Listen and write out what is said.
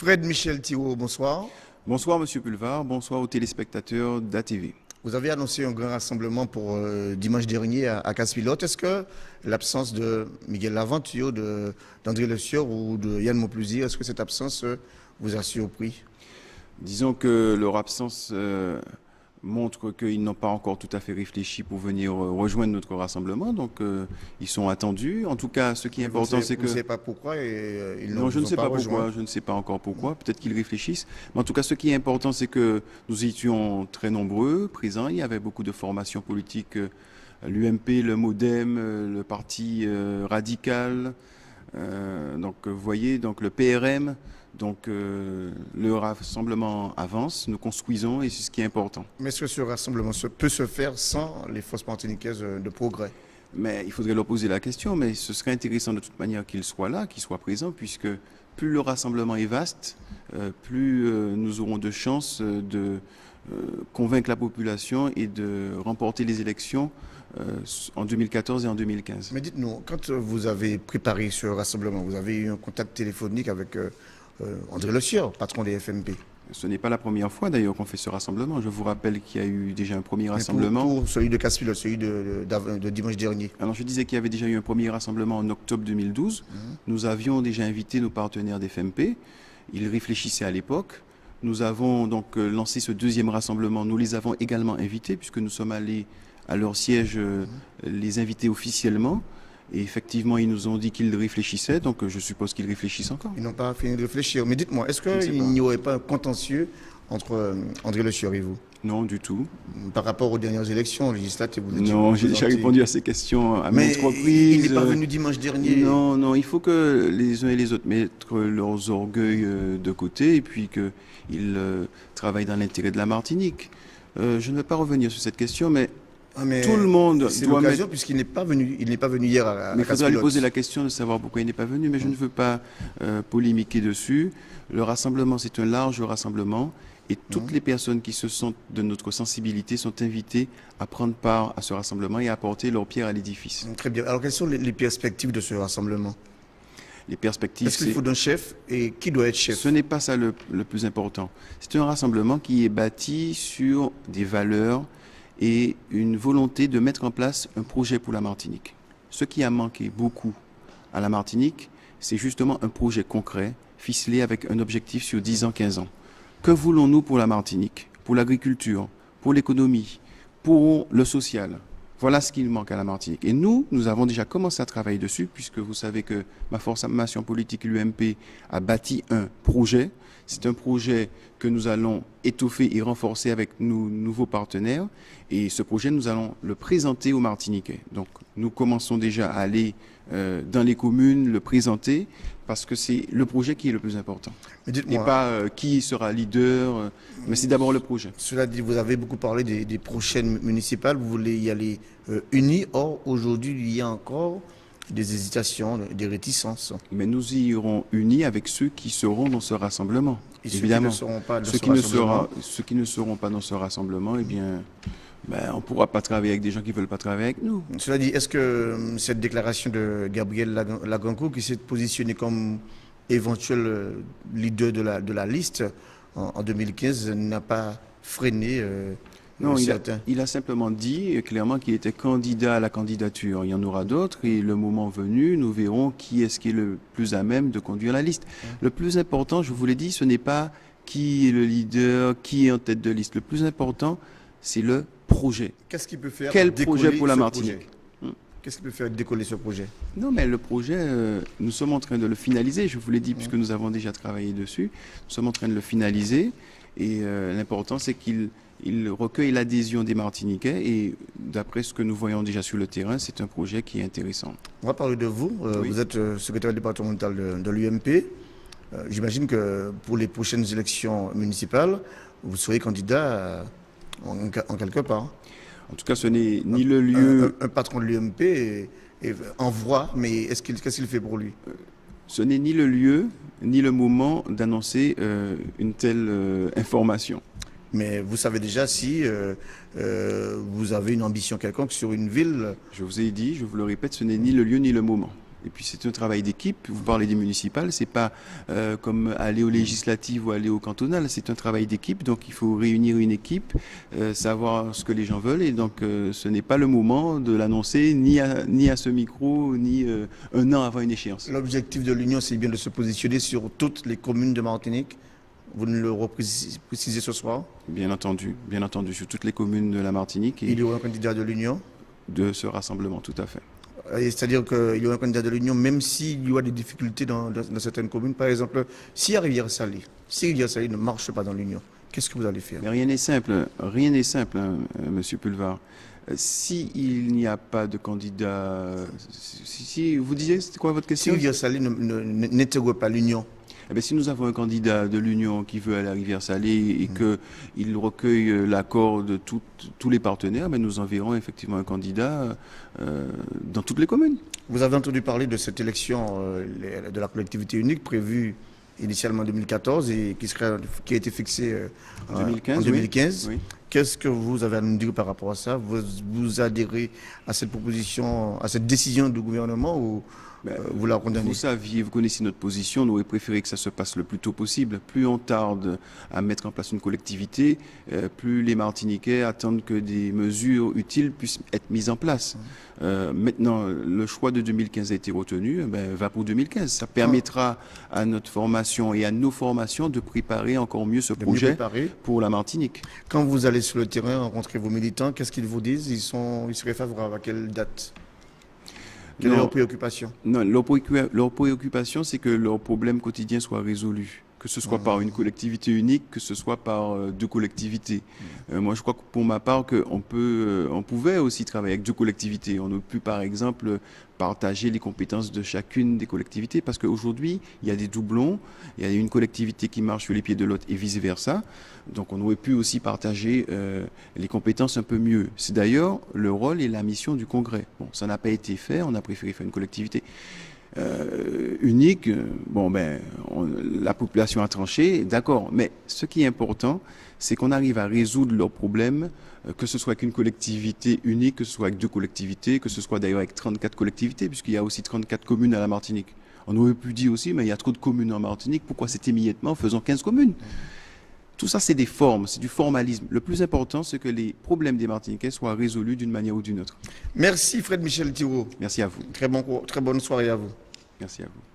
Fred Michel Thiraud, bonsoir. Bonsoir Monsieur Pulvar, bonsoir aux téléspectateurs d'ATV. Vous avez annoncé un grand rassemblement pour dimanche dernier à Casse-Pilote. Est-ce que l'absence de Miguel Laventure, d'André Le Sieur ou de Yann Mauplaisir, est-ce que cette absence vous a surpris? Disons que leur absence montre qu'ils n'ont pas encore tout à fait réfléchi pour venir rejoindre notre rassemblement, donc ils sont attendus. En tout cas, ce qui est important, c'est que... Vous ne savez pas pourquoi ils Non, je ne sais pas rejoint. pourquoi, je ne sais pas encore pourquoi, peut-être qu'ils réfléchissent. Mais en tout cas, ce qui est important, c'est que nous étions très nombreux, présents. Il y avait beaucoup de formations politiques, l'UMP, le MoDem, le Parti radical, donc vous voyez, donc le PRM. Donc le rassemblement avance, nous construisons et c'est ce qui est important. Mais est-ce que ce rassemblement peut se faire sans les forces martiniquaises de progrès? Mais il faudrait leur poser la question, mais ce serait intéressant de toute manière qu'ils soient là, qu'ils soient présents, puisque plus le rassemblement est vaste, plus nous aurons de chances de convaincre la population et de remporter les élections en 2014 et en 2015. Mais dites-nous, quand vous avez préparé ce rassemblement, vous avez eu un contact téléphonique avec André Le Sieur, patron des FMP. Ce n'est pas la première fois d'ailleurs qu'on fait ce rassemblement. Je vous rappelle qu'il y a eu déjà un premier rassemblement. Pour celui de Casse-Pilote, celui de dimanche dernier. Alors je disais qu'il y avait déjà eu un premier rassemblement en octobre 2012. Nous avions déjà invité nos partenaires des FMP. Ils réfléchissaient à l'époque. Nous avons donc lancé ce deuxième rassemblement. Nous les avons également invités puisque nous sommes allés à leur siège les inviter officiellement. Et effectivement, ils nous ont dit qu'ils réfléchissaient, donc je suppose qu'ils réfléchissent encore. Ils n'ont pas fini de réfléchir. Mais dites-moi, est-ce qu'il n'y aurait pas un contentieux entre André Le Sieur et vous? Non, du tout. Par rapport aux dernières élections législatives, vous étiez Non, j'ai déjà répondu à ces questions à maintes reprises. Il n'est pas venu dimanche dernier. Non, non, il faut que les uns et les autres mettent leurs orgueils de côté et puis qu'ils travaillent dans l'intérêt de la Martinique. Je ne vais pas revenir sur cette question, mais tout le monde c'est doit l'occasion puisqu'il n'est pas venu. Il n'est pas venu hier à mais il faudra lui Casse-Pilote. poser la question de savoir pourquoi il n'est pas venu, mais je ne veux pas polémiquer dessus. Le rassemblement, c'est un large rassemblement et toutes les personnes qui se sentent de notre sensibilité sont invitées à prendre part à ce rassemblement et à apporter leur pierre à l'édifice. Très bien. Alors, quelles sont les perspectives de ce rassemblement? Les perspectives, est-ce qu'il faut d'un chef et qui doit être chef? Ce n'est pas ça le plus important. C'est un rassemblement qui est bâti sur des valeurs et une volonté de mettre en place un projet pour la Martinique. Ce qui a manqué beaucoup à la Martinique, c'est justement un projet concret, ficelé avec un objectif sur 10 ans, 15 ans. Que voulons-nous pour la Martinique, pour l'agriculture, pour l'économie, pour le social? Voilà ce qu'il manque à la Martinique. Et nous avons déjà commencé à travailler dessus, puisque vous savez que ma formation politique, l'UMP, a bâti un projet. C'est un projet que nous allons étoffer et renforcer avec nos nouveaux partenaires. Et ce projet, nous allons le présenter aux Martiniquais. Donc, nous commençons déjà à aller dans les communes, le présenter, parce que c'est le projet qui est le plus important. Mais dites-moi, et pas qui sera leader, mais c'est d'abord le projet. Cela dit, vous avez beaucoup parlé des prochaines municipales, vous voulez y aller unis. Or, aujourd'hui, il y a encore des hésitations, des réticences. Mais nous y irons unis avec ceux qui seront dans ce rassemblement. Et évidemment. Ceux qui ne seront pas dans ceux ce qui rassemblement. ceux qui ne seront pas dans ce rassemblement, eh bien, on ne pourra pas travailler avec des gens qui ne veulent pas travailler avec nous. Cela dit, est-ce que cette déclaration de Gabriel Lagancourt, qui s'est positionné comme éventuel leader de la liste en 2015, n'a pas freiné Non, certains? il a simplement dit clairement qu'il était candidat à la candidature. Il y en aura d'autres et le moment venu, nous verrons qui est-ce qui est le plus à même de conduire la liste. Le plus important, je vous l'ai dit, ce n'est pas qui est le leader, qui est en tête de liste. Le plus important, c'est le projet. Qu'est-ce qui peut faire Quel projet pour la Martinique? Qu'est-ce qui peut faire décoller ce projet? Non, mais le projet, nous sommes en train de le finaliser. Je vous l'ai dit, puisque nous avons déjà travaillé dessus. Nous sommes en train de le finaliser. Et l'important, c'est qu'il recueille l'adhésion des Martiniquais. Et d'après ce que nous voyons déjà sur le terrain, c'est un projet qui est intéressant. On va parler de vous. Oui. Vous êtes secrétaire départemental de l'UMP. J'imagine que pour les prochaines élections municipales, vous serez candidat en quelque part. En tout cas, ce n'est ni le lieu... Un patron de l'UMP envoie, mais qu'est-ce qu'il fait pour lui? Ce n'est ni le lieu, ni le moment d'annoncer une telle information. Mais vous savez déjà si vous avez une ambition quelconque sur une ville? Je vous ai dit, je vous le répète, ce n'est ni le lieu, ni le moment. Et puis c'est un travail d'équipe. Vous parlez des municipales, c'est pas comme aller aux législatives ou aller au cantonal. C'est un travail d'équipe. Donc il faut réunir une équipe, savoir ce que les gens veulent. Et donc ce n'est pas le moment de l'annoncer ni à ce micro, ni un an avant une échéance. L'objectif de l'Union, c'est bien de se positionner sur toutes les communes de Martinique. Vous ne le reprécisez ce soir? Bien entendu, sur toutes les communes de la Martinique. Et il y aura un candidat de l'Union? De ce rassemblement, tout à fait. C'est-à-dire qu'il y aura un candidat de l'Union, même s'il y a des difficultés dans certaines communes. Par exemple, si Rivière-Salée ne marche pas dans l'Union, qu'est-ce que vous allez faire? Mais rien n'est simple, hein, Monsieur Pulvar. S'il n'y a pas de candidat, si vous disiez, c'était quoi votre question? Si Rivière-Salée n'intègre pas l'Union. Eh bien, si nous avons un candidat de l'Union qui veut aller à Rivière-Salée et qu'il recueille l'accord de tous les partenaires, ben nous enverrons effectivement un candidat dans toutes les communes. Vous avez entendu parler de cette élection de la collectivité unique prévue initialement en 2014 et qui a été fixée en 2015. Oui. Qu'est-ce que vous avez à nous dire par rapport à ça? Vous adhérez à cette proposition, à cette décision du gouvernement ou vous la condamnez? Vous connaissez notre position, on aurait préféré que ça se passe le plus tôt possible. Plus on tarde à mettre en place une collectivité, plus les Martiniquais attendent que des mesures utiles puissent être mises en place. Maintenant, le choix de 2015 a été retenu, va pour 2015. Ça permettra à notre formation et à nos formations de préparer encore mieux ce projet pour la Martinique. Quand vous allez sur le terrain rencontrer vos militants, qu'est-ce qu'ils vous disent? Ils seraient favorables à quelle date? Quelle est leur préoccupation? Non, leur préoccupation, c'est que leurs problèmes quotidiens soient résolus. Que ce soit par une collectivité unique, que ce soit par deux collectivités. Moi, je crois que pour ma part, on pouvait aussi travailler avec deux collectivités. On a pu, par exemple, partager les compétences de chacune des collectivités, parce qu'aujourd'hui, il y a des doublons, il y a une collectivité qui marche sur les pieds de l'autre et vice-versa. Donc, on aurait pu aussi partager les compétences un peu mieux. C'est d'ailleurs le rôle et la mission du Congrès. Bon, ça n'a pas été fait, on a préféré faire une collectivité unique. La population a tranché, d'accord, mais ce qui est important, c'est qu'on arrive à résoudre leurs problèmes, que ce soit avec une collectivité unique, que ce soit avec deux collectivités, que ce soit d'ailleurs avec 34 collectivités, puisqu'il y a aussi 34 communes à la Martinique. On aurait pu dire aussi, mais il y a trop de communes en Martinique, pourquoi cet émiettement? Faisons 15 communes. Tout ça, c'est des formes, c'est du formalisme. Le plus important, c'est que les problèmes des Martiniquais soient résolus d'une manière ou d'une autre. Merci Fred Michel Thibault. Merci à vous. Très bonne soirée à vous. Merci à vous.